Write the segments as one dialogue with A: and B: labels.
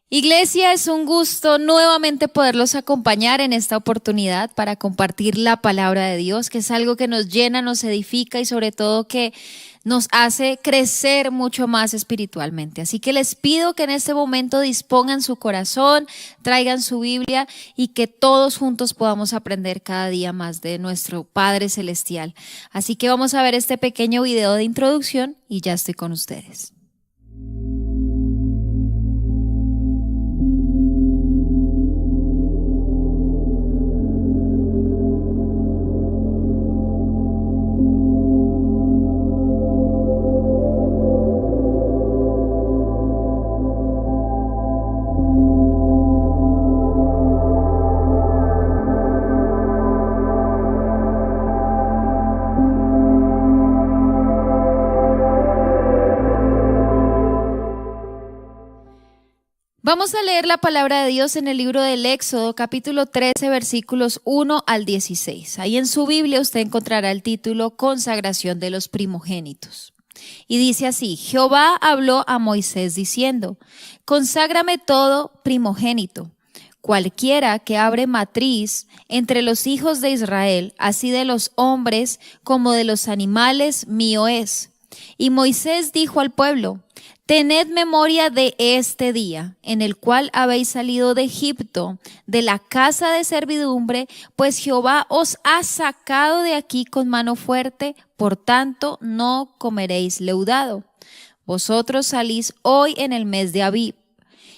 A: Iglesia, es un gusto nuevamente poderlos acompañar en esta oportunidad para compartir la palabra de Dios, que es algo que nos llena, nos edifica y sobre todo que nos hace crecer mucho más espiritualmente. Así que les pido que en este momento dispongan su corazón, traigan su Biblia y que todos juntos podamos aprender cada día más de nuestro Padre Celestial. Así que vamos a ver este pequeño video de introducción y ya estoy con ustedes. Vamos a leer la palabra de Dios en el libro del Éxodo, capítulo 13, versículos 1 al 16. Ahí en su Biblia usted encontrará el título Consagración de los primogénitos. Y dice así: Jehová habló a Moisés diciendo: Conságrame todo primogénito, cualquiera que abre matriz entre los hijos de Israel, así de los hombres como de los animales, mío es. Y Moisés dijo al pueblo: Tened memoria de este día en el cual habéis salido de Egipto, de la casa de servidumbre, pues Jehová os ha sacado de aquí con mano fuerte, por tanto no comeréis leudado. Vosotros salís hoy en el mes de Abib.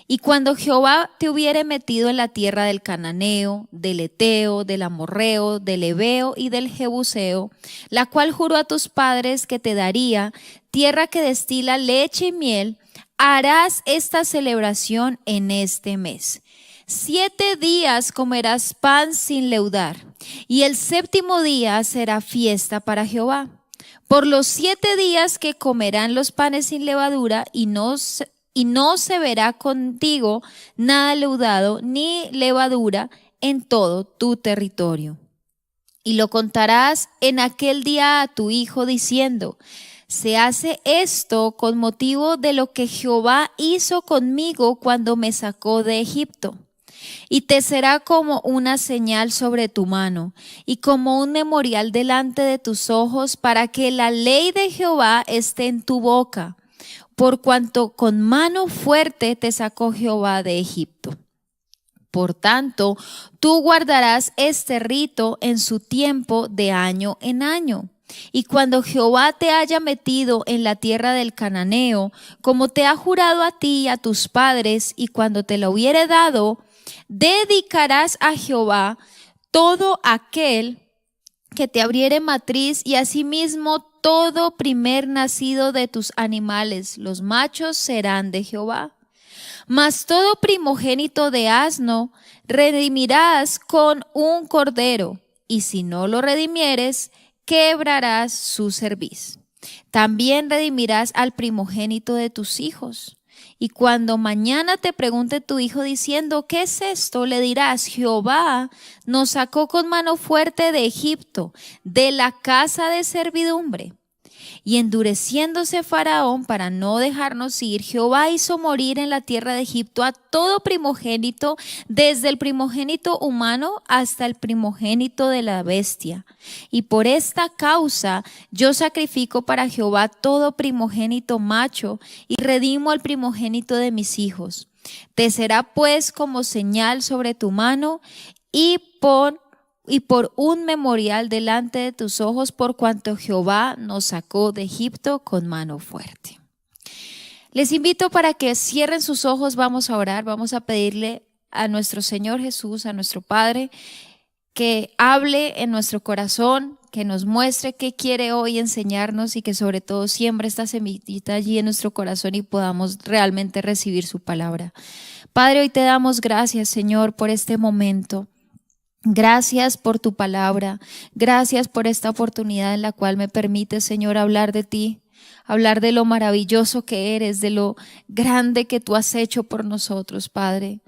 A: Y cuando Jehová te hubiere metido en la tierra del Cananeo, del Eteo, del Amorreo, del Heveo y del Jebuseo, la cual juró a tus padres que te daría, tierra que destila leche y miel, harás esta celebración en este mes. 7 días comerás pan sin leudar, y el 7º día será fiesta para Jehová. Por los 7 días que comerán los panes sin levadura, y no se verá contigo nada leudado ni levadura en todo tu territorio. Y lo contarás en aquel día a tu hijo diciendo: se hace esto con motivo de lo que Jehová hizo conmigo cuando me sacó de Egipto. Y te será como una señal sobre tu mano y como un memorial delante de tus ojos, para que la ley de Jehová esté en tu boca, por cuanto con mano fuerte te sacó Jehová de Egipto. Por tanto, tú guardarás este rito en su tiempo de año en año. Y cuando Jehová te haya metido en la tierra del Cananeo, como te ha jurado a ti y a tus padres, y cuando te lo hubiere dado, dedicarás a Jehová todo aquel que te abriere matriz, y asimismo todo primer nacido de tus animales, los machos serán de Jehová. Mas todo primogénito de asno redimirás con un cordero, y si no lo redimieres, quebrarás su cerviz. También redimirás al primogénito de tus hijos. Y cuando mañana te pregunte tu hijo diciendo: ¿qué es esto?, le dirás: Jehová nos sacó con mano fuerte de Egipto, de la casa de servidumbre. Y endureciéndose Faraón para no dejarnos ir, Jehová hizo morir en la tierra de Egipto a todo primogénito, desde el primogénito humano hasta el primogénito de la bestia. Y por esta causa yo sacrifico para Jehová todo primogénito macho, y redimo al primogénito de mis hijos. Te será pues como señal sobre tu mano y por un memorial delante de tus ojos, por cuanto Jehová nos sacó de Egipto con mano fuerte. Les invito para que cierren sus ojos. Vamos a orar, vamos a pedirle a nuestro Señor Jesús, a nuestro Padre, que hable en nuestro corazón, que nos muestre qué quiere hoy enseñarnos, y que sobre todo siembre esta semillita allí en nuestro corazón y podamos realmente recibir su palabra. Padre, hoy te damos gracias, Señor, por este momento. Gracias por tu palabra, gracias por esta oportunidad en la cual me permites, Señor, hablar de ti, hablar de lo maravilloso que eres, de lo grande que tú has hecho por nosotros, Padre.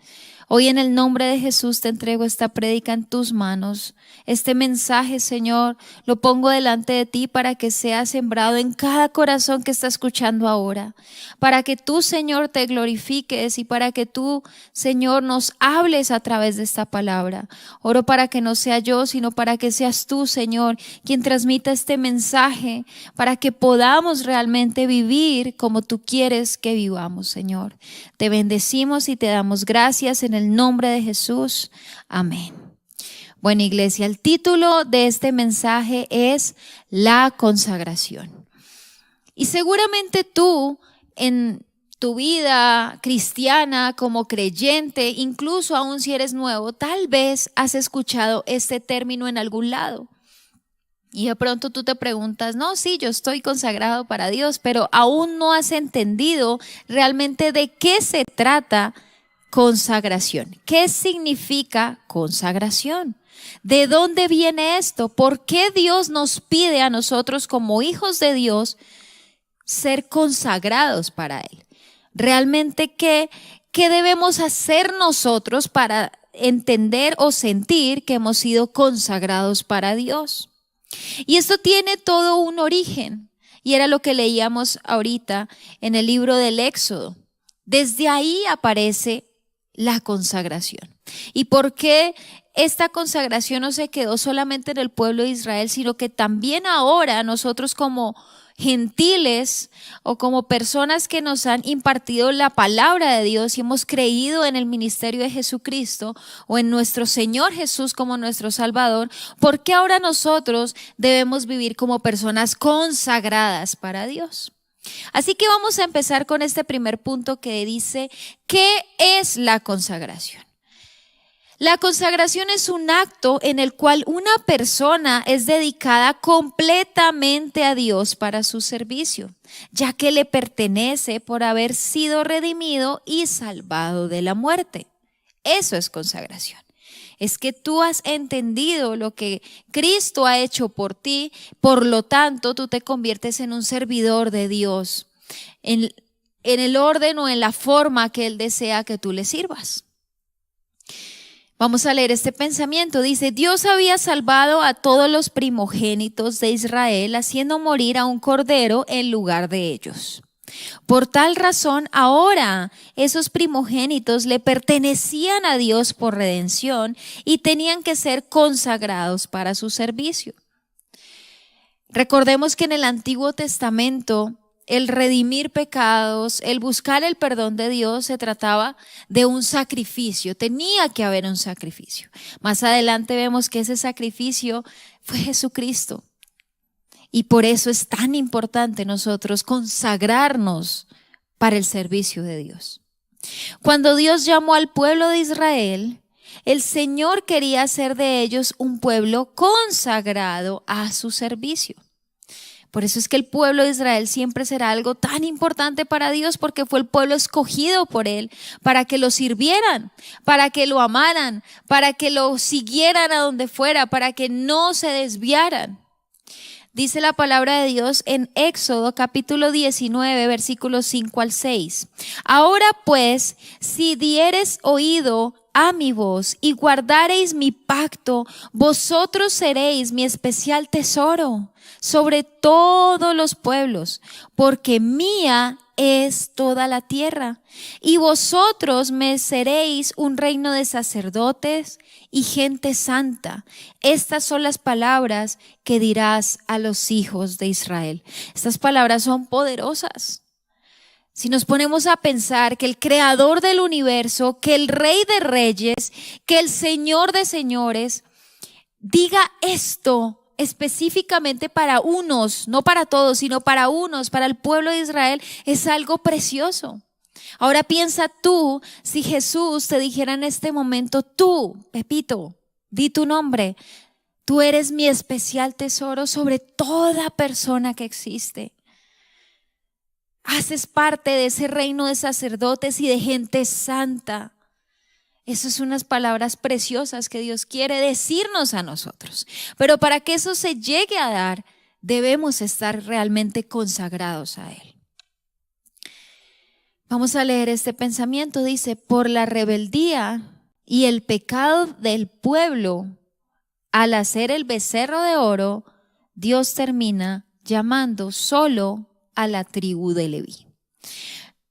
A: Hoy en el nombre de Jesús te entrego esta prédica en tus manos. Este mensaje, Señor, lo pongo delante de ti para que sea sembrado en cada corazón que está escuchando ahora. Para que tú, Señor, te glorifiques y para que tú, Señor, nos hables a través de esta palabra. Oro para que no sea yo, sino para que seas tú, Señor, quien transmita este mensaje, para que podamos realmente vivir como tú quieres que vivamos, Señor. Te bendecimos y te damos gracias en el nombre de Jesús. Amén. Bueno, iglesia, el título de este mensaje es La consagración. Y seguramente tú en tu vida cristiana como creyente, incluso aún si eres nuevo, tal vez has escuchado este término en algún lado. Y de pronto tú te preguntas, no, sí, yo estoy consagrado para Dios, pero aún no has entendido realmente de qué se trata consagración. ¿Qué significa consagración? ¿De dónde viene esto? ¿Por qué Dios nos pide a nosotros como hijos de Dios ser consagrados para Él? ¿Realmente qué debemos hacer nosotros para entender o sentir que hemos sido consagrados para Dios? Y esto tiene todo un origen, y era lo que leíamos ahorita en el libro del Éxodo. Desde ahí aparece la consagración. ¿Y por qué esta consagración no se quedó solamente en el pueblo de Israel, sino que también ahora nosotros como gentiles o como personas que nos han impartido la palabra de Dios y hemos creído en el ministerio de Jesucristo o en nuestro Señor Jesús como nuestro Salvador, ¿por qué ahora nosotros debemos vivir como personas consagradas para Dios? Así que vamos a empezar con este primer punto que dice, ¿qué es la consagración? La consagración es un acto en el cual una persona es dedicada completamente a Dios para su servicio, ya que le pertenece por haber sido redimido y salvado de la muerte. Eso es consagración. Es que tú has entendido lo que Cristo ha hecho por ti, por lo tanto tú te conviertes en un servidor de Dios, en el orden o en la forma que Él desea que tú le sirvas. Vamos a leer este pensamiento. Dice, Dios había salvado a todos los primogénitos de Israel, haciendo morir a un cordero en lugar de ellos. Por tal razón, ahora esos primogénitos le pertenecían a Dios por redención y tenían que ser consagrados para su servicio. Recordemos que en el Antiguo Testamento, el redimir pecados, el buscar el perdón de Dios se trataba de un sacrificio, tenía que haber un sacrificio. Más adelante vemos que ese sacrificio fue Jesucristo. Y por eso es tan importante nosotros consagrarnos para el servicio de Dios. Cuando Dios llamó al pueblo de Israel, el Señor quería hacer de ellos un pueblo consagrado a su servicio. Por eso es que el pueblo de Israel siempre será algo tan importante para Dios, porque fue el pueblo escogido por Él para que lo sirvieran, para que lo amaran, para que lo siguieran a donde fuera, para que no se desviaran. Dice la palabra de Dios en Éxodo capítulo 19, versículos 5 al 6. Ahora pues, si diereis oído a mi voz y guardareis mi pacto, vosotros seréis mi especial tesoro sobre todos los pueblos, porque mía es toda la tierra, y vosotros me seréis un reino de sacerdotes y gente santa. Estas son las palabras que dirás a los hijos de Israel. Estas palabras son poderosas. Si nos ponemos a pensar que el creador del universo, que el rey de reyes, que el señor de señores, diga esto específicamente para unos, no para todos, sino para unos, para el pueblo de Israel, es algo precioso. Ahora piensa tú, si Jesús te dijera en este momento, tú, Pepito, di tu nombre, tú eres mi especial tesoro sobre toda persona que existe. Haces parte de ese reino de sacerdotes y de gente santa. Esas son unas palabras preciosas que Dios quiere decirnos a nosotros. Pero para que eso se llegue a dar, debemos estar realmente consagrados a Él. Vamos a leer este pensamiento. Dice, por la rebeldía Y el pecado del pueblo, al hacer el becerro de oro, Dios termina llamando solo a la tribu de Leví.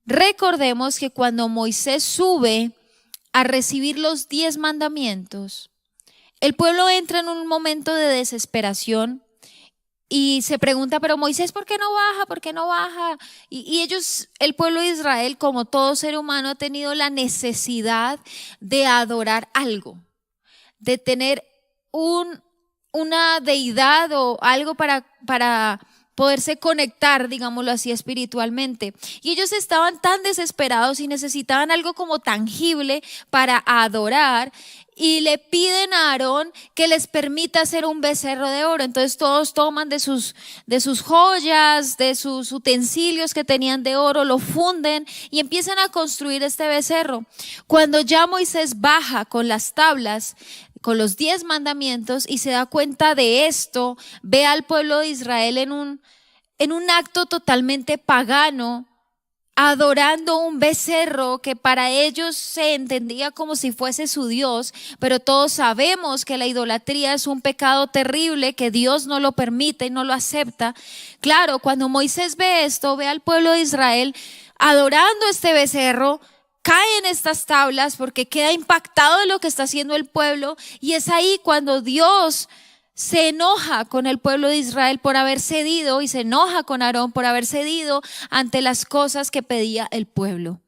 A: Recordemos que cuando Moisés sube a recibir los 10 mandamientos, el pueblo entra en un momento de desesperación y se pregunta, pero Moisés, ¿por qué no baja? ¿Por qué no baja? Y ellos, el pueblo de Israel, como todo ser humano, ha tenido la necesidad de adorar algo, de tener una deidad o algo para poderse conectar, digámoslo así, espiritualmente. Y ellos estaban tan desesperados y necesitaban algo como tangible para adorar, y le piden a Aarón que les permita hacer un becerro de oro. Entonces todos toman de sus joyas, de sus utensilios que tenían de oro, lo funden y empiezan a construir este becerro. Cuando ya Moisés baja con las tablas, con los 10 mandamientos, y se da cuenta de esto, ve al pueblo de Israel en un acto totalmente pagano, adorando un becerro que para ellos se entendía como si fuese su Dios, pero todos sabemos que la idolatría es un pecado terrible, que Dios no lo permite y no lo acepta. Claro, cuando Moisés ve esto, ve al pueblo de Israel adorando este becerro, caen estas tablas porque queda impactado de lo que está haciendo el pueblo, y es ahí cuando Dios se enoja con el pueblo de Israel por haber cedido, y se enoja con Aarón por haber cedido ante las cosas que pedía el pueblo.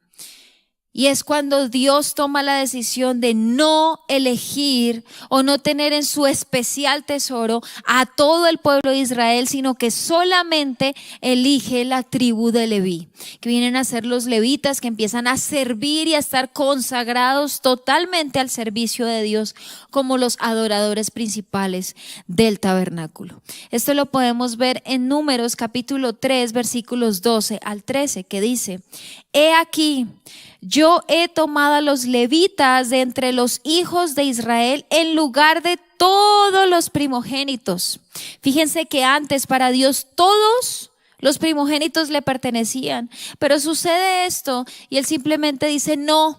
A: Y es cuando Dios toma la decisión de no elegir o no tener en su especial tesoro a todo el pueblo de Israel, sino que solamente elige la tribu de Leví, que vienen a ser los levitas, que empiezan a servir y a estar consagrados totalmente al servicio de Dios como los adoradores principales del tabernáculo. Esto lo podemos ver en Números capítulo 3, versículos 12 al 13, que dice: He aquí, yo he tomado a los levitas de entre los hijos de Israel en lugar de todos los primogénitos. Fíjense que antes para Dios todos los primogénitos le pertenecían, pero sucede esto y Él simplemente dice: no,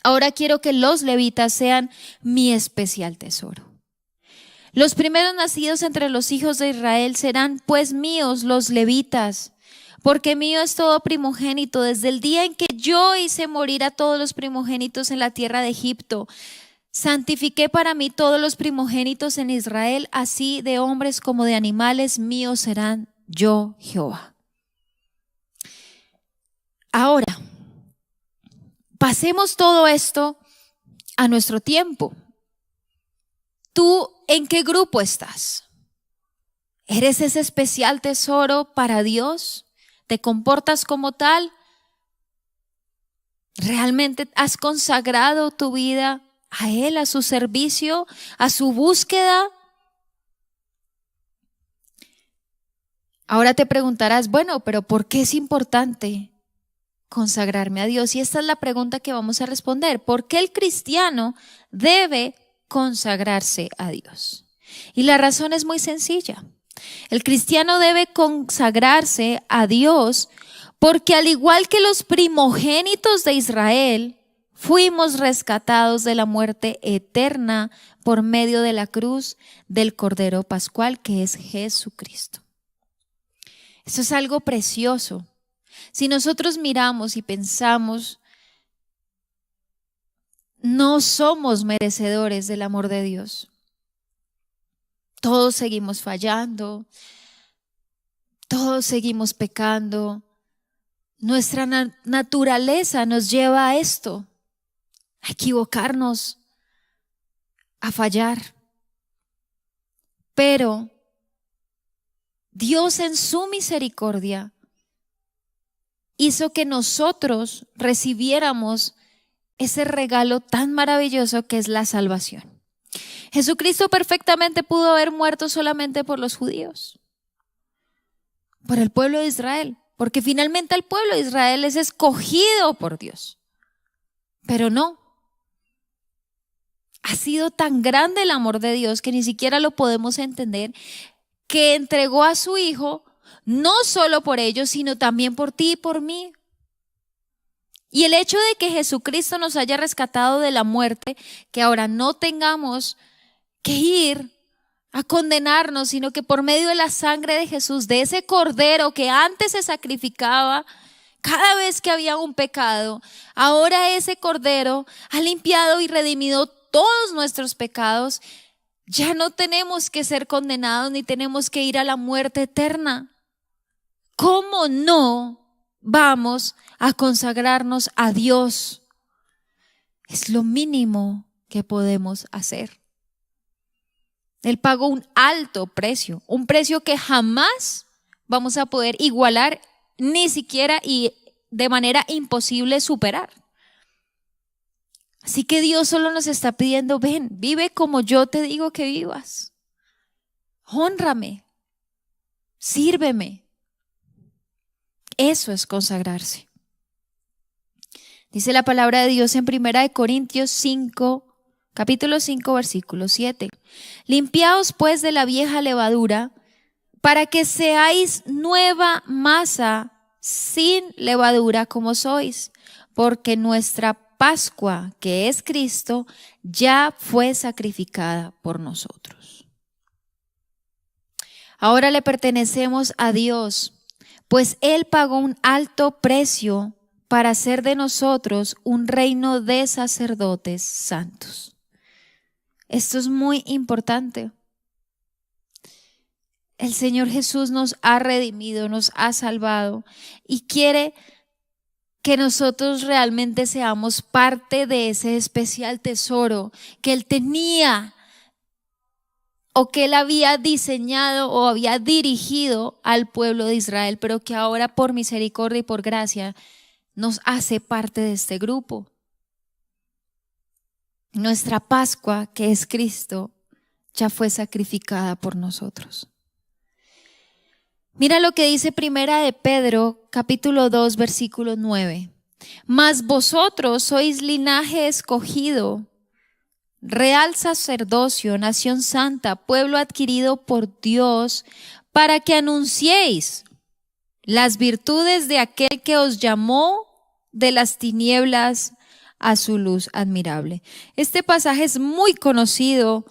A: ahora quiero que los levitas sean mi especial tesoro. Los primeros nacidos entre los hijos de Israel serán pues míos, los levitas, porque mío es todo primogénito, desde el día en que yo hice morir a todos los primogénitos en la tierra de Egipto. Santifiqué para mí todos los primogénitos en Israel, así de hombres como de animales, míos serán yo, Jehová. Ahora, pasemos todo esto a nuestro tiempo. ¿Tú en qué grupo estás? ¿Eres ese especial tesoro para Dios? ¿Te comportas como tal? ¿Realmente has consagrado tu vida a Él, a su servicio, a su búsqueda? Ahora te preguntarás, bueno, pero ¿por qué es importante consagrarme a Dios? Y esta es la pregunta que vamos a responder. ¿Por qué el cristiano debe consagrarse a Dios? Y la razón es muy sencilla. El cristiano debe consagrarse a Dios porque, al igual que los primogénitos de Israel, fuimos rescatados de la muerte eterna por medio de la cruz del Cordero Pascual, que es Jesucristo. Esto es algo precioso. Si nosotros miramos y pensamos, no somos merecedores del amor de Dios. Todos seguimos fallando, todos seguimos pecando. Nuestra naturaleza nos lleva a esto, a equivocarnos, a fallar. Pero Dios, en su misericordia, hizo que nosotros recibiéramos ese regalo tan maravilloso que es la salvación. Jesucristo perfectamente pudo haber muerto solamente por los judíos, por el pueblo de Israel, porque finalmente el pueblo de Israel es escogido por Dios. Pero no. Ha sido tan grande el amor de Dios que ni siquiera lo podemos entender, que entregó a su Hijo no solo por ellos, sino también por ti y por mí. Y el hecho de que Jesucristo nos haya rescatado de la muerte, que ahora no tengamos que ir a condenarnos, sino que por medio de la sangre de Jesús, de ese cordero que antes se sacrificaba cada vez que había un pecado, ahora ese cordero ha limpiado y redimido todos nuestros pecados. Ya no tenemos que ser condenados ni tenemos que ir a la muerte eterna. ¿Cómo no vamos a consagrarnos a Dios? Es lo mínimo que podemos hacer. Él pagó un alto precio, un precio que jamás vamos a poder igualar, ni siquiera y de manera imposible superar. Así que Dios solo nos está pidiendo, ven, vive como yo te digo que vivas. Hónrame, sírveme. Eso es consagrarse. Dice la palabra de Dios en 1 Corintios 5, capítulo 5, versículo 7. Limpiaos pues de la vieja levadura, para que seáis nueva masa sin levadura como sois, porque nuestra Pascua, que es Cristo, ya fue sacrificada por nosotros. Ahora le pertenecemos a Dios, pues Él pagó un alto precio para hacer de nosotros un reino de sacerdotes santos. Esto es muy importante. El Señor Jesús nos ha redimido, nos ha salvado y quiere que nosotros realmente seamos parte de ese especial tesoro que Él tenía o que Él había diseñado o había dirigido al pueblo de Israel, pero que ahora por misericordia y por gracia nos hace parte de este grupo. Nuestra Pascua, que es Cristo, ya fue sacrificada por nosotros. Mira lo que dice Primera de Pedro, capítulo 2, versículo 9. Mas vosotros sois linaje escogido, real sacerdocio, nación santa, pueblo adquirido por Dios, para que anunciéis las virtudes de aquel que os llamó de las tinieblas a su luz admirable. Este pasaje es muy conocido.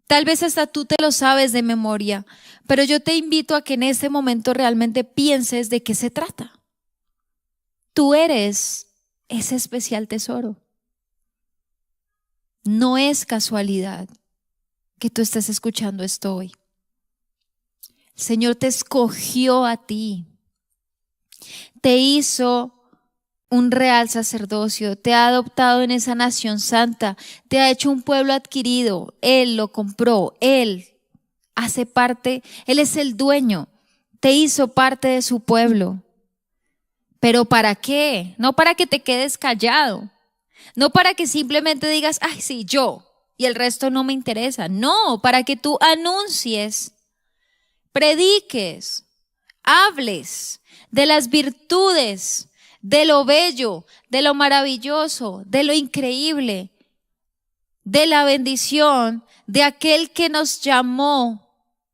A: Tal vez hasta tú te lo sabes de memoria, pero yo te invito a que en este momento realmente pienses de qué se trata. Tú eres ese especial tesoro. No es casualidad que tú estés escuchando esto hoy. El Señor te escogió a ti, te hizo un real sacerdocio, te ha adoptado en esa nación santa, te ha hecho un pueblo adquirido. Él lo compró, Él hace parte, Él es el dueño, te hizo parte de su pueblo. ¿Pero para qué? No para que te quedes callado, no para que simplemente digas, ay sí, yo, y el resto no me interesa. No, para que tú anuncies, prediques, hables de las virtudes, de lo bello, de lo maravilloso, de lo increíble, de la bendición de aquel que nos llamó,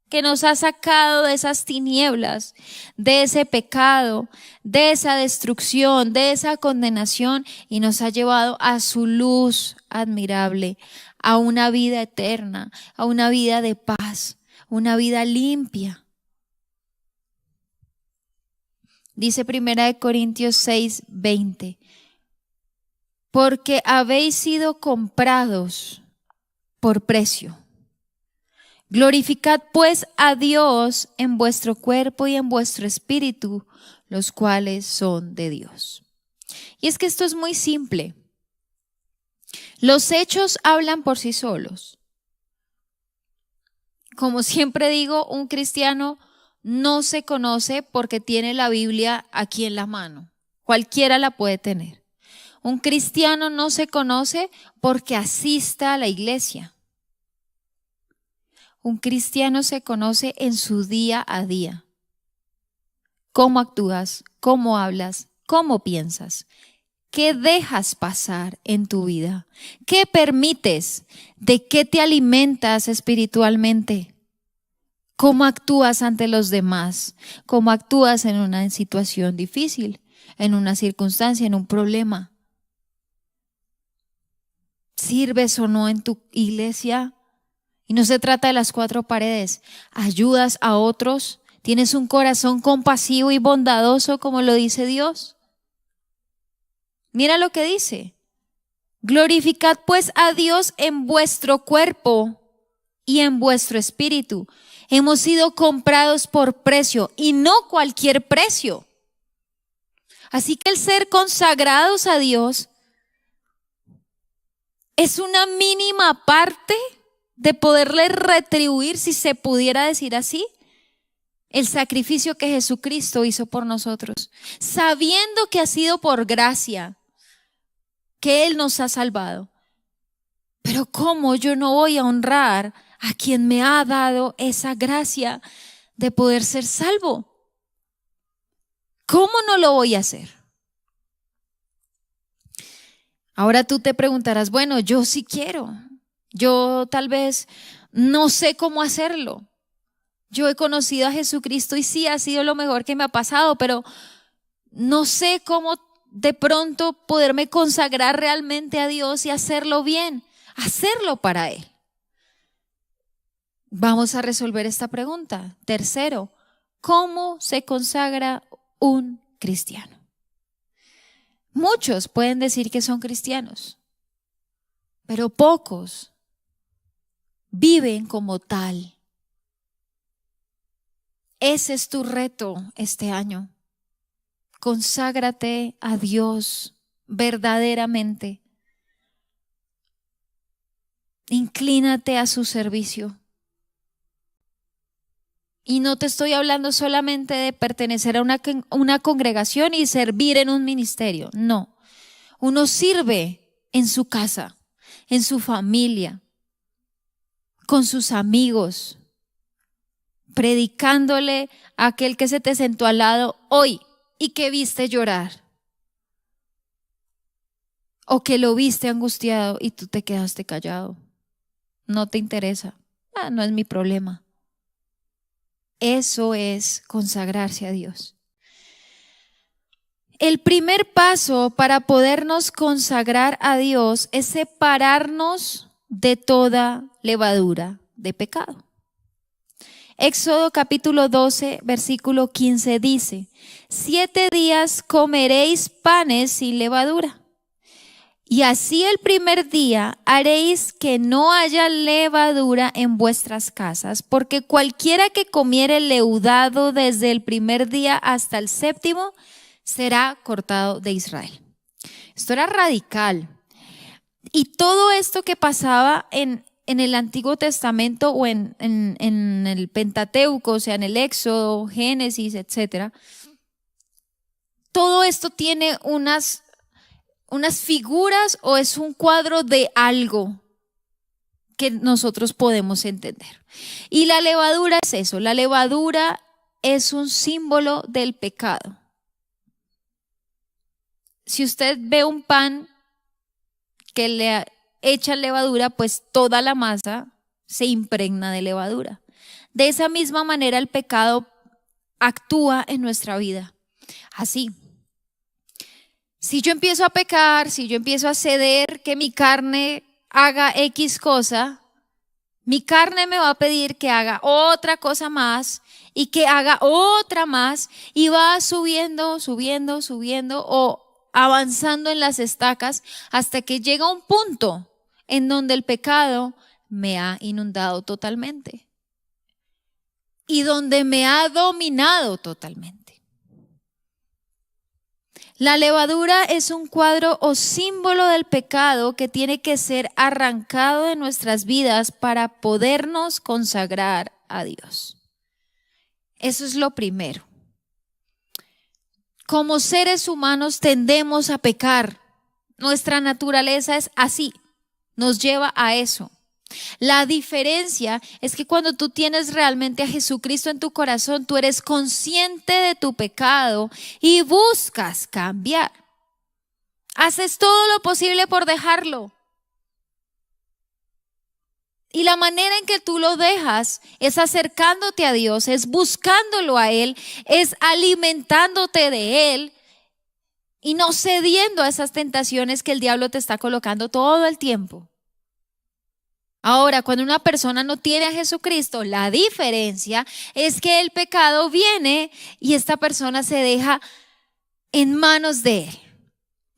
A: que nos ha sacado de esas tinieblas, de ese pecado, de esa destrucción, de esa condenación y nos ha llevado a su luz admirable, a una vida eterna, a una vida de paz, una vida limpia. Dice 1 Corintios 6, 20, porque habéis sido comprados por precio. Glorificad pues a Dios en vuestro cuerpo y en vuestro espíritu, los cuales son de Dios. Y es que esto es muy simple. Los hechos hablan por sí solos. Como siempre digo, un cristiano no se conoce porque tiene la Biblia aquí en la mano. Cualquiera la puede tener. Un cristiano no se conoce porque asista a la iglesia. Un cristiano se conoce en su día a día. ¿Cómo actúas? ¿Cómo hablas? ¿Cómo piensas? ¿Qué dejas pasar en tu vida? ¿Qué permites? ¿De qué te alimentas espiritualmente? ¿Cómo actúas ante los demás? ¿Cómo actúas en una situación difícil? en una circunstancia, en un problema. ¿Sirves o no en tu iglesia? Y no se trata de las cuatro paredes. ¿Ayudas a otros? ¿Tienes un corazón compasivo y bondadoso como lo dice Dios? Mira lo que dice. Glorificad pues a Dios en vuestro cuerpo y en vuestro espíritu. Hemos sido comprados por precio y no cualquier precio. Así que el ser consagrados a Dios es una mínima parte de poderle retribuir, si se pudiera decir así, el sacrificio que Jesucristo hizo por nosotros, sabiendo que ha sido por gracia, que Él nos ha salvado. Pero ¿cómo yo no voy a honrar a quien me ha dado esa gracia de poder ser salvo? ¿Cómo no lo voy a hacer? Ahora tú te preguntarás, bueno, yo sí quiero. Yo tal vez no sé cómo hacerlo. Yo he conocido a Jesucristo y sí ha sido lo mejor que me ha pasado, pero no sé cómo de pronto poderme consagrar realmente a Dios y hacerlo bien, hacerlo para Él. Vamos a resolver esta pregunta. Tercero, ¿cómo se consagra un cristiano? Muchos pueden decir que son cristianos, pero pocos viven como tal. Ese es tu reto este año. Conságrate a Dios verdaderamente. Inclínate a su servicio. Y no te estoy hablando solamente de pertenecer a una congregación y servir en un ministerio. No. Uno sirve en su casa, en su familia, con sus amigos, predicándole a aquel que se te sentó al lado hoy y que viste llorar, o que lo viste angustiado y tú te quedaste callado. No te interesa. No es mi problema. Eso es consagrarse a Dios. El primer paso para podernos consagrar a Dios es separarnos de toda levadura de pecado. Éxodo capítulo 12, versículo 15 dice: 7 días comeréis panes sin levadura. Y así el primer día haréis que no haya levadura en vuestras casas, porque cualquiera que comiere leudado desde el primer día hasta el séptimo será cortado de Israel. Esto era radical. Y todo esto que pasaba en el Antiguo Testamento o en el Pentateuco, o sea, en el Éxodo, Génesis, etcétera, todo esto tiene unas figuras o es un cuadro de algo que nosotros podemos entender. Y la levadura es eso, la levadura es un símbolo del pecado. Si usted ve un pan que le echan levadura, pues toda la masa se impregna de levadura. De esa misma manera el pecado actúa en nuestra vida. Así. Si yo empiezo a pecar, si yo empiezo a ceder que mi carne haga X cosa, mi carne me va a pedir que haga otra cosa más y que haga otra más y va subiendo o avanzando en las estacas hasta que llega un punto en donde el pecado me ha inundado totalmente y donde me ha dominado totalmente. La levadura es un cuadro o símbolo del pecado que tiene que ser arrancado de nuestras vidas para podernos consagrar a Dios. Eso es lo primero. Como seres humanos tendemos a pecar. Nuestra naturaleza es así, nos lleva a eso. La diferencia es que cuando tú tienes realmente a Jesucristo en tu corazón, tú eres consciente de tu pecado y buscas cambiar. Haces todo lo posible por dejarlo. Y la manera en que tú lo dejas es acercándote a Dios, es buscándolo a Él, es alimentándote de Él y no cediendo a esas tentaciones que el diablo te está colocando todo el tiempo. Ahora, cuando una persona no tiene a Jesucristo, la diferencia es que el pecado viene y esta persona se deja en manos de él.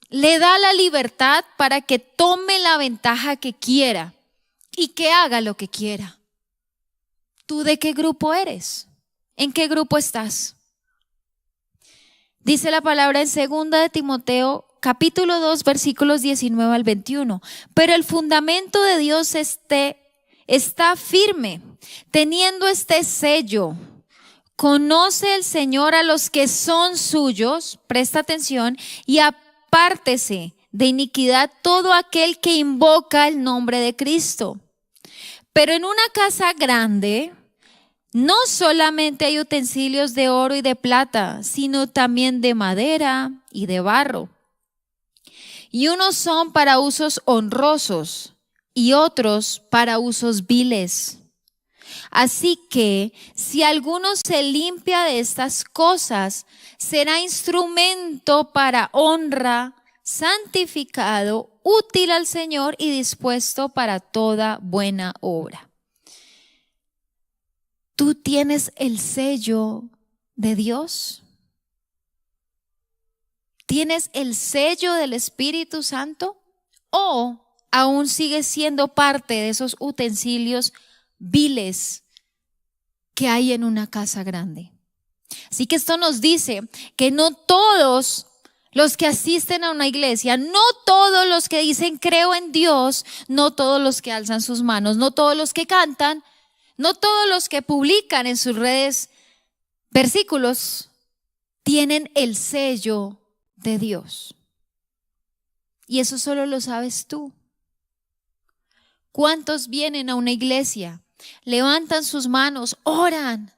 A: Le da la libertad para que tome la ventaja que quiera y que haga lo que quiera. ¿Tú de qué grupo eres? ¿En qué grupo estás? Dice la palabra en 2 de Timoteo, capítulo 2, versículos 19 al 21. Pero el fundamento de Dios está firme, teniendo este sello. Conoce el Señor a los que son suyos, presta atención, y apártese de iniquidad todo aquel que invoca el nombre de Cristo. Pero en una casa grande no solamente hay utensilios de oro y de plata, sino también de madera y de barro. Y unos son para usos honrosos y otros para usos viles. Así que si alguno se limpia de estas cosas, será instrumento para honra, santificado, útil al Señor y dispuesto para toda buena obra. ¿Tú tienes el sello de Dios? ¿Tienes el sello del Espíritu Santo? ¿O aún sigues siendo parte de esos utensilios viles que hay en una casa grande? Así que esto nos dice que no todos los que asisten a una iglesia, no todos los que dicen creo en Dios, no todos los que alzan sus manos, no todos los que cantan, no todos los que publican en sus redes versículos tienen el sello de Dios. Y eso solo lo sabes tú. ¿Cuántos vienen a una iglesia, levantan sus manos, oran,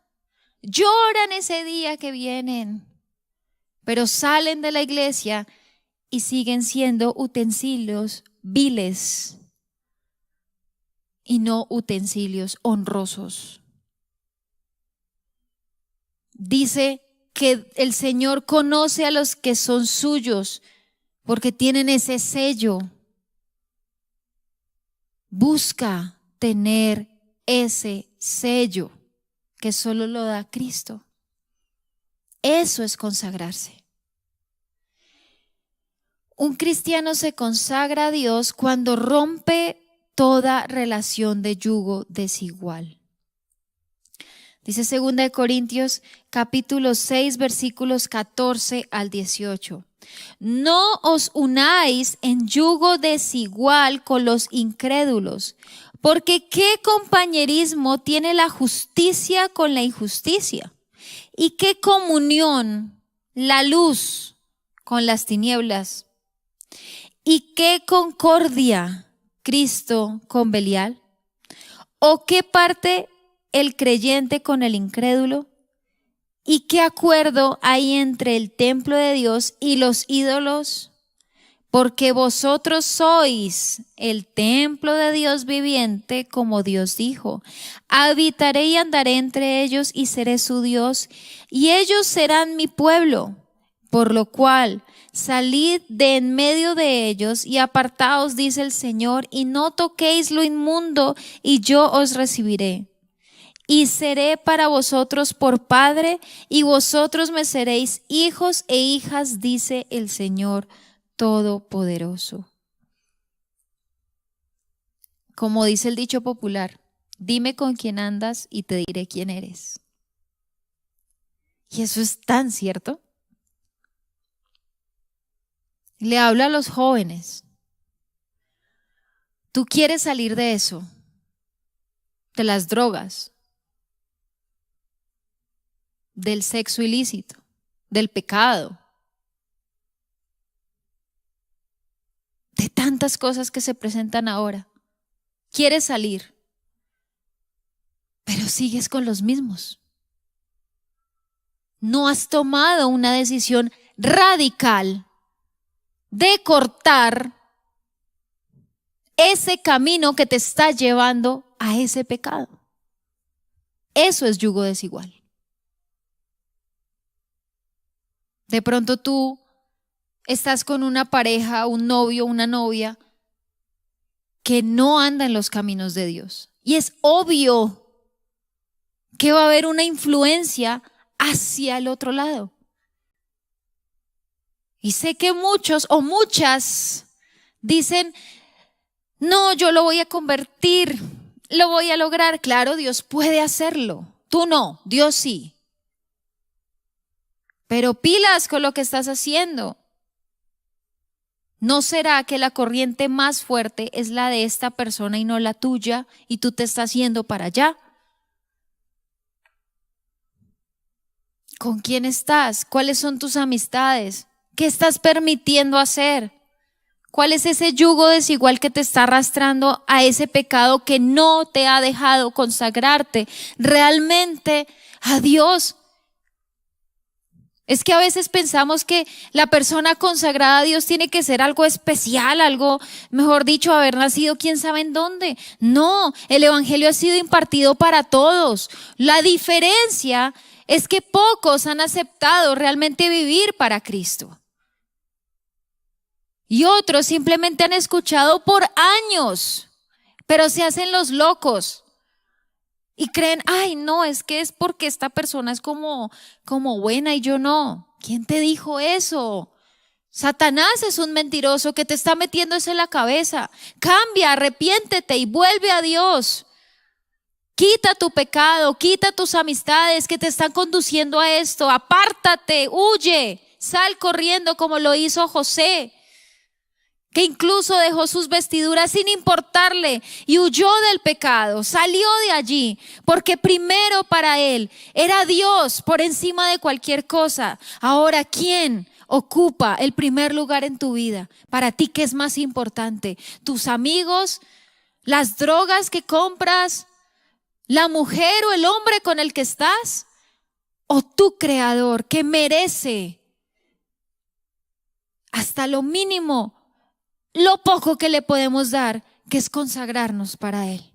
A: lloran ese día que vienen, pero salen de la iglesia y siguen siendo utensilios viles y no utensilios honrosos? Dice que el Señor conoce a los que son suyos porque tienen ese sello. Busca tener ese sello que solo lo da Cristo. Eso es consagrarse. Un cristiano se consagra a Dios cuando rompe toda relación de yugo desigual. Dice 2 Corintios capítulo 6 versículos 14 al 18. No os unáis en yugo desigual con los incrédulos, porque ¿qué compañerismo tiene la justicia con la injusticia? ¿Y qué comunión la luz con las tinieblas? ¿Y qué concordia Cristo con Belial? ¿O qué parte el creyente con el incrédulo? ¿Y qué acuerdo hay entre el templo de Dios y los ídolos? Porque vosotros sois el templo de Dios viviente, como Dios dijo: habitaré y andaré entre ellos y seré su Dios, y ellos serán mi pueblo. Por lo cual, salid de en medio de ellos y apartaos, dice el Señor, y no toquéis lo inmundo, y yo os recibiré. Y seré para vosotros por padre, y vosotros me seréis hijos e hijas, dice el Señor Todopoderoso. Como dice el dicho popular, dime con quién andas y te diré quién eres. Y eso es tan cierto. Le hablo a los jóvenes. ¿Tú quieres salir de eso? De las drogas, del sexo ilícito, del pecado, de tantas cosas que se presentan ahora. Quieres salir, pero sigues con los mismos. No has tomado una decisión radical de cortar ese camino que te está llevando a ese pecado. Eso es yugo desigual. De pronto tú estás con una pareja, un novio, una novia que no anda en los caminos de Dios. Y es obvio que va a haber una influencia hacia el otro lado. Y sé que muchos o muchas dicen, no, yo lo voy a convertir, lo voy a lograr. Claro, Dios puede hacerlo. Tú no, Dios sí. Pero pilas con lo que estás haciendo. ¿No será que la corriente más fuerte es la de esta persona y no la tuya y tú te estás yendo para allá? ¿Con quién estás? ¿Cuáles son tus amistades? ¿Qué estás permitiendo hacer? ¿Cuál es ese yugo desigual que te está arrastrando a ese pecado que no te ha dejado consagrarte realmente a Dios? Es que a veces pensamos que la persona consagrada a Dios tiene que ser algo especial, algo, mejor dicho, haber nacido quién sabe en dónde. No, el evangelio ha sido impartido para todos. La diferencia es que pocos han aceptado realmente vivir para Cristo. Y otros simplemente han escuchado por años, pero se hacen los locos. Y creen, ay, no, es que es porque esta persona es como buena y yo no. ¿Quién te dijo eso? Satanás es un mentiroso que te está metiendo eso en la cabeza. Cambia, arrepiéntete y vuelve a Dios. Quita tu pecado, quita tus amistades que te están conduciendo a esto. Apártate, huye, sal corriendo como lo hizo José, que incluso dejó sus vestiduras sin importarle y huyó del pecado, salió de allí, porque primero para él era Dios por encima de cualquier cosa. Ahora, ¿quién ocupa el primer lugar en tu vida? Para ti, ¿qué es más importante? ¿Tus amigos? ¿Las drogas que compras? ¿La mujer o el hombre con el que estás? ¿O tu Creador que merece hasta lo mínimo lo poco que le podemos dar, que es consagrarnos para Él?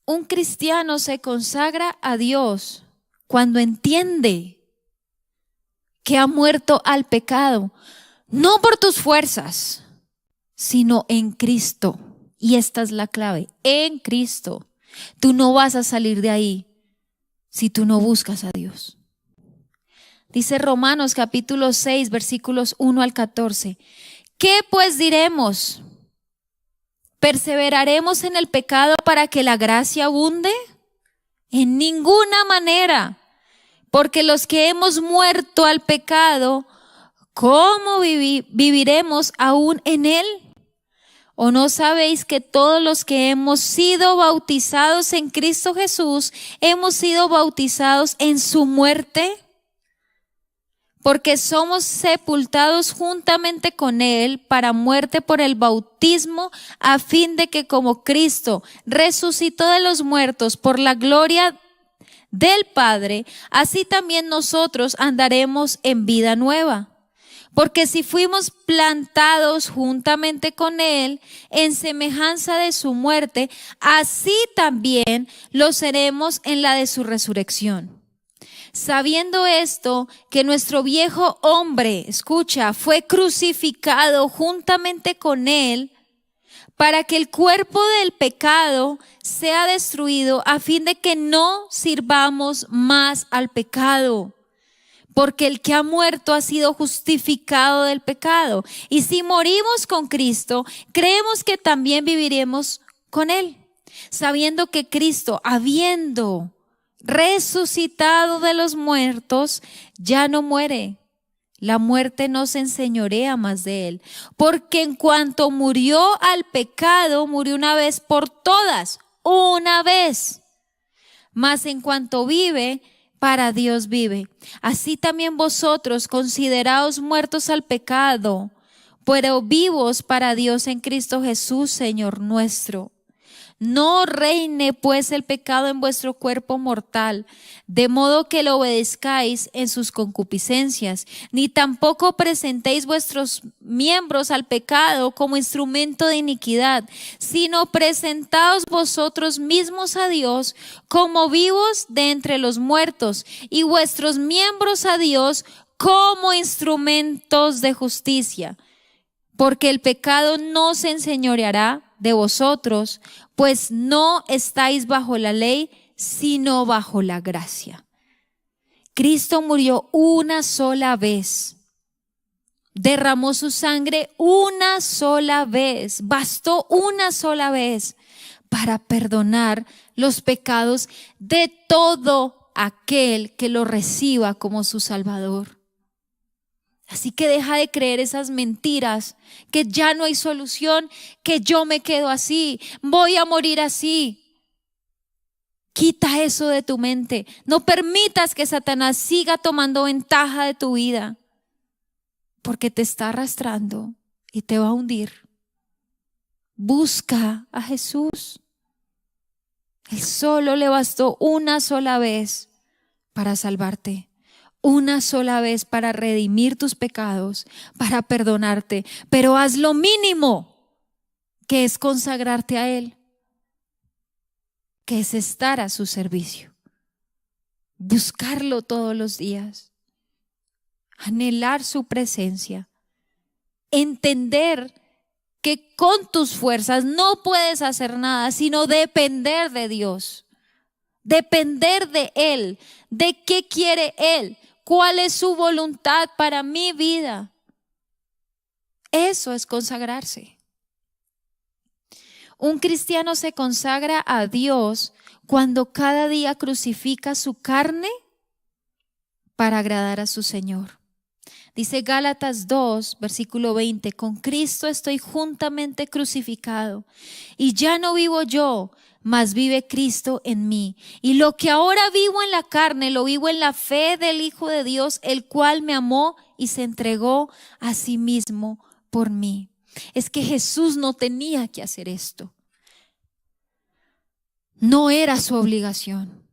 A: Un cristiano se consagra a Dios cuando entiende que ha muerto al pecado, no por tus fuerzas, sino en Cristo. Y esta es la clave, en Cristo. Tú no vas a salir de ahí si tú no buscas a Dios. Dice Romanos capítulo 6, versículos 1 al 14. ¿Qué pues diremos? ¿Perseveraremos en el pecado para que la gracia abunde? En ninguna manera, porque los que hemos muerto al pecado, ¿cómo viviremos aún en él? ¿O no sabéis que todos los que hemos sido bautizados en Cristo Jesús, hemos sido bautizados en su muerte? Porque somos sepultados juntamente con Él para muerte por el bautismo, a fin de que como Cristo resucitó de los muertos por la gloria del Padre, así también nosotros andaremos en vida nueva. Porque si fuimos plantados juntamente con Él en semejanza de su muerte, así también lo seremos en la de su resurrección. Sabiendo esto, que nuestro viejo hombre, escucha, fue crucificado juntamente con Él, para que el cuerpo del pecado sea destruido, a fin de que no sirvamos más al pecado. Porque el que ha muerto ha sido justificado del pecado. Y si morimos con Cristo, creemos que también viviremos con Él, sabiendo que Cristo, habiendo resucitado de los muertos, ya no muere. La muerte no se enseñorea más de Él. Porque en cuanto murió al pecado, murió una vez por todas, una vez. Mas en cuanto vive, para Dios vive. Así también vosotros, consideraos muertos al pecado, pero vivos para Dios en Cristo Jesús, Señor nuestro. No reine pues el pecado en vuestro cuerpo mortal, de modo que lo obedezcáis en sus concupiscencias, ni tampoco presentéis vuestros miembros al pecado como instrumento de iniquidad, sino presentaos vosotros mismos a Dios como vivos de entre los muertos, y vuestros miembros a Dios como instrumentos de justicia. Porque el pecado no se enseñoreará de vosotros, pues no estáis bajo la ley, sino bajo la gracia. Cristo murió una sola vez. Derramó su sangre una sola vez. Bastó una sola vez para perdonar los pecados de todo aquel que lo reciba como su Salvador. Así que deja de creer esas mentiras, que ya no hay solución, que yo me quedo así, voy a morir así. Quita eso de tu mente. No permitas que Satanás siga tomando ventaja de tu vida, porque te está arrastrando y te va a hundir. Busca a Jesús. Él solo le bastó una sola vez para salvarte. Una sola vez para redimir tus pecados, para perdonarte, pero haz lo mínimo, que es consagrarte a Él, que es estar a su servicio, buscarlo todos los días, anhelar su presencia, entender que con tus fuerzas no puedes hacer nada, sino depender de Dios, depender de Él, de qué quiere Él. ¿Cuál es su voluntad para mi vida? Eso es consagrarse. Un cristiano se consagra a Dios cuando cada día crucifica su carne para agradar a su Señor. Dice Gálatas 2, versículo 20, con Cristo estoy juntamente crucificado, y ya no vivo yo, mas vive Cristo en mí. Y lo que ahora vivo en la carne, lo vivo en la fe del Hijo de Dios, el cual me amó y se entregó a sí mismo por mí. Es que Jesús no tenía que hacer esto. No era su obligación.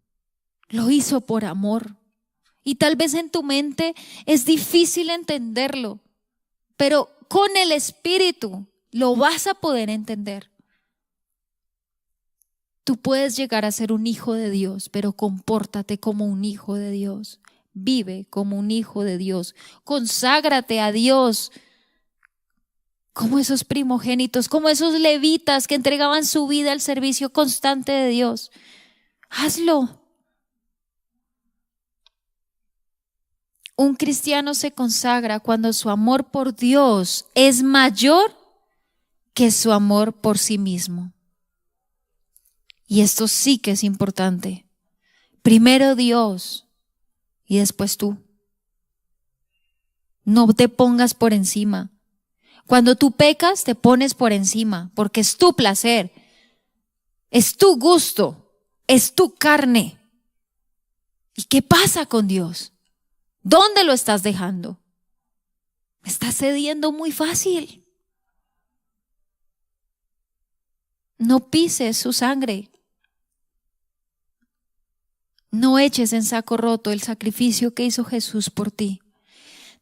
A: Lo hizo por amor. Y tal vez en tu mente es difícil entenderlo, pero con el Espíritu lo vas a poder entender. Tú puedes llegar a ser un hijo de Dios, pero compórtate como un hijo de Dios. Vive como un hijo de Dios. Conságrate a Dios como esos primogénitos, como esos levitas que entregaban su vida al servicio constante de Dios. Hazlo. Un cristiano se consagra cuando su amor por Dios es mayor que su amor por sí mismo. Y esto sí que es importante. Primero Dios y después tú. No te pongas por encima. Cuando tú pecas, te pones por encima, porque es tu placer, es tu gusto, es tu carne. ¿Y qué pasa con Dios? ¿Dónde lo estás dejando? Estás cediendo muy fácil. No pises su sangre. No eches en saco roto el sacrificio que hizo Jesús por ti.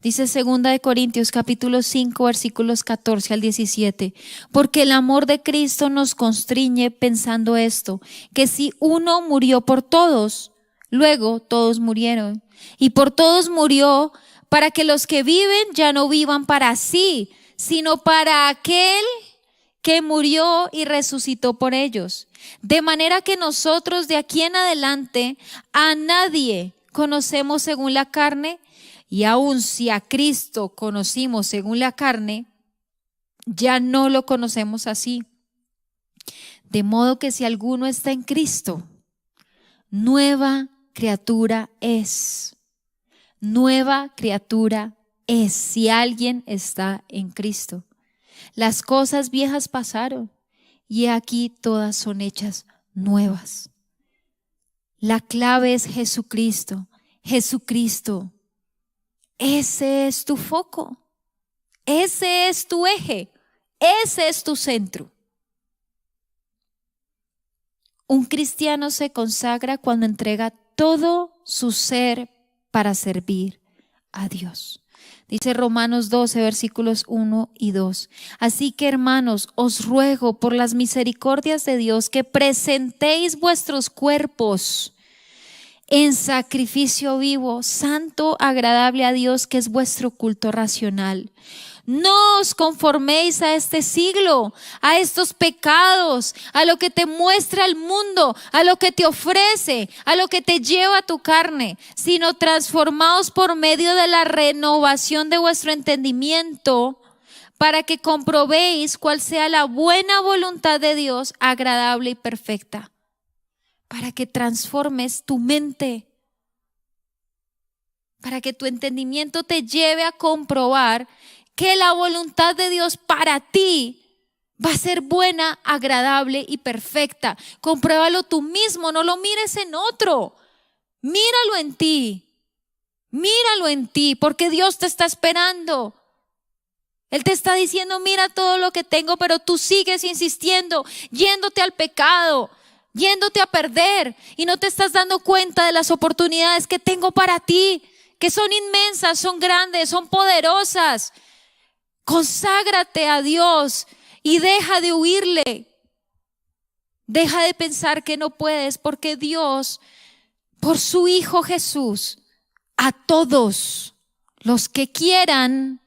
A: Dice 2 Corintios capítulo 5 versículos 14 al 17. Porque el amor de Cristo nos constriñe pensando esto, que si uno murió por todos, luego todos murieron. Y por todos murió para que los que viven ya no vivan para sí, sino para aquel que murió y resucitó por ellos. De manera que nosotros de aquí en adelante a nadie conocemos según la carne, y aun si a Cristo conocimos según la carne, ya no lo conocemos así. De modo que si alguno está en Cristo, nueva criatura es. Nueva criatura es si alguien está en Cristo. Las cosas viejas pasaron y aquí todas son hechas nuevas. La clave es Jesucristo. Jesucristo. Ese es tu foco. Ese es tu eje. Ese es tu centro. Un cristiano se consagra cuando entrega todo su ser para servir a Dios. Dice Romanos 12, versículos 1 y 2. Así que, hermanos, os ruego por las misericordias de Dios que presentéis vuestros cuerpos en sacrificio vivo, santo, agradable a Dios, que es vuestro culto racional. No os conforméis a este siglo, a estos pecados, a lo que te muestra el mundo, a lo que te ofrece, a lo que te lleva a tu carne, sino transformaos por medio de la renovación de vuestro entendimiento, para que comprobéis cuál sea la buena voluntad de Dios, agradable y perfecta. Para que transformes tu mente, para que tu entendimiento te lleve a comprobar que la voluntad de Dios para ti va a ser buena, agradable y perfecta. Compruébalo tú mismo, no lo mires en otro. Míralo en ti, porque Dios te está esperando. Él te está diciendo, mira todo lo que tengo, pero tú sigues insistiendo, yéndote al pecado, yéndote a perder, y no te estás dando cuenta de las oportunidades que tengo para ti, que son inmensas, son grandes, son poderosas. Conságrate a Dios y deja de huirle. Deja de pensar que no puedes, porque Dios, por su Hijo Jesús, a todos los que quieran,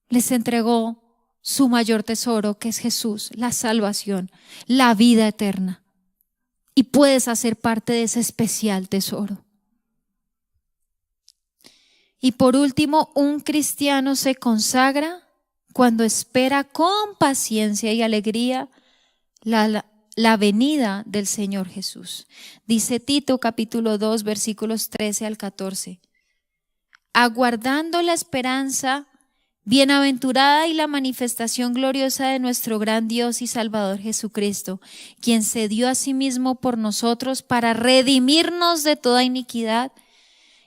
A: les entregó su mayor tesoro, que es Jesús, la salvación, la vida eterna. Y puedes hacer parte de ese especial tesoro. Y por último, un cristiano se consagra cuando espera con paciencia y alegría la venida del Señor Jesús. Dice Tito capítulo 2 versículos 13 al 14. Aguardando la esperanza bienaventurada y la manifestación gloriosa de nuestro gran Dios y Salvador Jesucristo, quien se dio a sí mismo por nosotros para redimirnos de toda iniquidad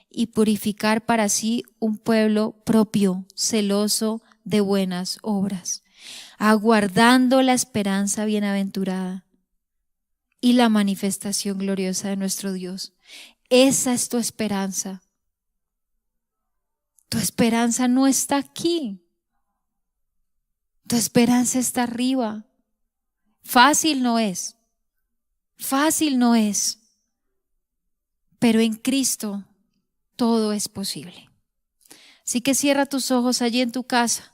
A: y purificar para sí un pueblo propio, celoso de buenas obras, aguardando la esperanza bienaventurada y la manifestación gloriosa de nuestro Dios. Esa es tu esperanza. Tu esperanza no está aquí. Tu esperanza está arriba. Fácil no es. Fácil no es. Pero en Cristo todo es posible. Así que cierra tus ojos allí en tu casa.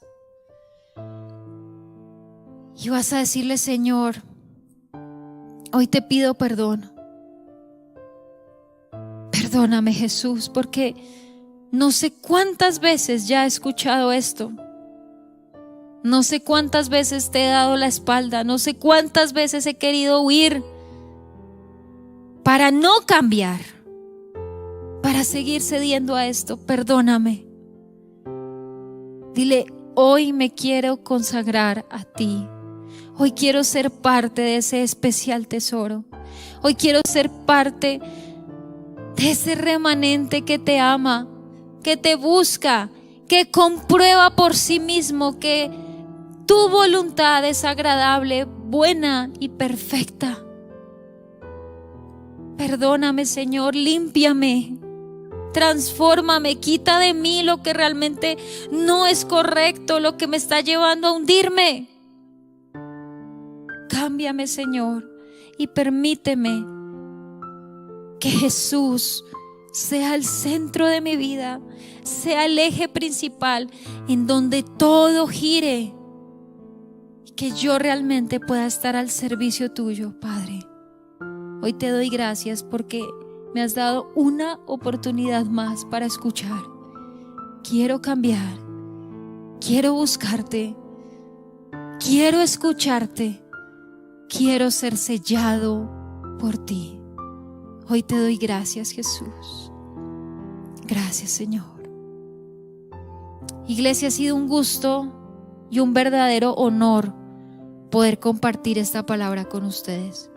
A: Y vas a decirle, Señor, hoy te pido perdón. Perdóname, Jesús, porque no sé cuántas veces ya he escuchado esto. No sé cuántas veces te he dado la espalda. No sé cuántas veces he querido huir para no cambiar, para seguir cediendo a esto. Perdóname. Dile, hoy me quiero consagrar a ti. Hoy quiero ser parte de ese especial tesoro. Hoy quiero ser parte de ese remanente que te ama, que te busca, que comprueba por sí mismo que tu voluntad es agradable, buena y perfecta. Perdóname, Señor, límpiame, transfórmame, quita de mí lo que realmente no es correcto, lo que me está llevando a hundirme. Cámbiame, Señor, y permíteme que Jesús sea el centro de mi vida, sea el eje principal en donde todo gire, y que yo realmente pueda estar al servicio tuyo, Padre. Hoy te doy gracias porque me has dado una oportunidad más para escuchar. Quiero cambiar, quiero buscarte, quiero escucharte. Quiero ser sellado por ti. Hoy te doy gracias, Jesús. Gracias, Señor. Iglesia, ha sido un gusto y un verdadero honor poder compartir esta palabra con ustedes.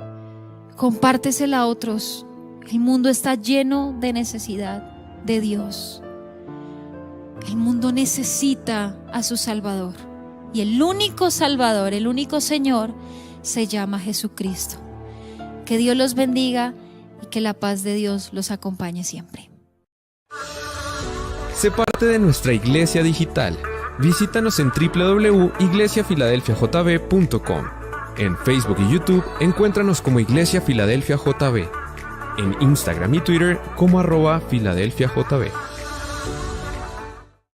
A: Compártesela a otros. El mundo está lleno de necesidad de Dios. El mundo necesita a su Salvador. Y el único Salvador, el único Señor, se llama Jesucristo. Que Dios los bendiga y que la paz de Dios los acompañe siempre.
B: Sé parte de nuestra iglesia digital. Visítanos en www.iglesiafiladelfiajb.com. En Facebook y YouTube encuéntranos como Iglesia Filadelfia JB. En Instagram y Twitter como @FiladelfiaJB.